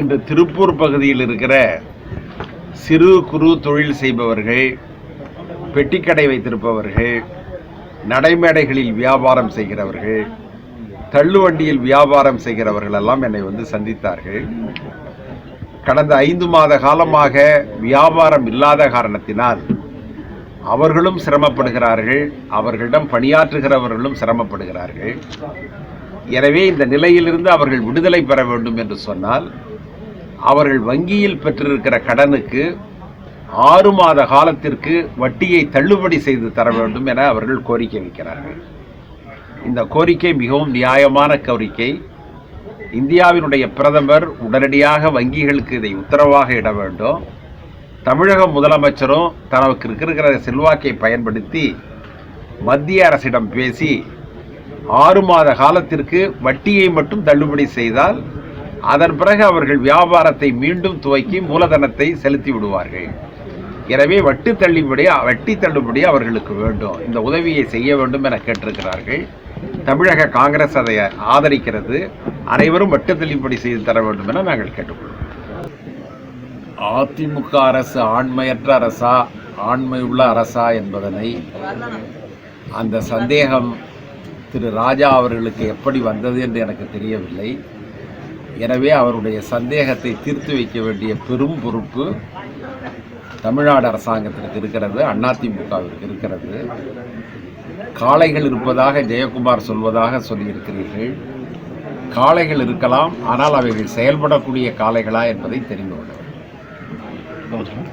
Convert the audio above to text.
இன்று திருப்பூர் பகுதியில் இருக்கிற சிறு குறு தொழில் செய்பவர்கள், பெட்டிக்கடை வைத்திருப்பவர்கள், நடைமேடைகளில் வியாபாரம் செய்கிறவர்கள், தள்ளுவண்டியில் வியாபாரம் செய்கிறவர்கள் எல்லாம் என்னை வந்து சந்தித்தார்கள். கடந்த 5 மாத காலமாக வியாபாரம் இல்லாத காரணத்தினால் அவர்களும் சிரமப்படுகிறார்கள், அவர்களிடம் பணியாற்றுகிறவர்களும் சிரமப்படுகிறார்கள். எனவே இந்த நிலையிலிருந்து அவர்கள் விடுதலை பெற வேண்டும் என்று சொன்னால் அவர்கள் வங்கியில் பெற்றிருக்கிற கடனுக்கு 6 மாத காலத்திற்கு வட்டியை தள்ளுபடி செய்து தர வேண்டும் என அவர்கள் கோரிக்கை வைக்கிறார்கள். இந்த கோரிக்கை மிகவும் நியாயமான கோரிக்கை. இந்தியாவினுடைய பிரதமர் உடனடியாக வங்கிகளுக்கு இதை உத்தரவாக இட வேண்டும். தமிழக முதலமைச்சரும் தனக்கு இருக்கிற செல்வாக்கை பயன்படுத்தி மத்திய அரசிடம் பேசி 6 மாத காலத்திற்கு வட்டியை மட்டும் தள்ளுபடி செய்தால் அதன் பிறகு அவர்கள் வியாபாரத்தை மீண்டும் துவக்கி மூலதனத்தை செலுத்தி விடுவார்கள். எனவே வட்டி தள்ளுபடி அவர்களுக்கு வேண்டும். இந்த உதவியை செய்ய வேண்டும் என கேட்டிருக்கிறார்கள். தமிழக காங்கிரஸ் அதை ஆதரிக்கிறது. அனைவரும் வட்டி தள்ளுபடி செய்து தர வேண்டும் என நாங்கள் கேட்டுக்கொள்வோம். அதிமுக அரசு ஆண்மையற்ற அரசா, ஆண்மையுள்ள அரசா என்பதனை அந்த சந்தேகம் திரு ராஜா அவர்களுக்கு எப்படி வந்தது என்று எனக்கு தெரியவில்லை. எனவே அவருடைய சந்தேகத்தை தீர்த்து வைக்க வேண்டிய பெரும் பொறுப்பு தமிழ்நாடு அரசாங்கத்திற்கு இருக்கிறது, அதிமுகவிற்கு இருக்கிறது. காளைகள் இருப்பதாக ஜெயக்குமார் சொல்வதாக சொல்லியிருக்கிறீர்கள். காளைகள் இருக்கலாம், ஆனால் அவைகள் செயல்படக்கூடிய காளைகளா என்பதை தெரிந்து கொள்ள வேண்டும்.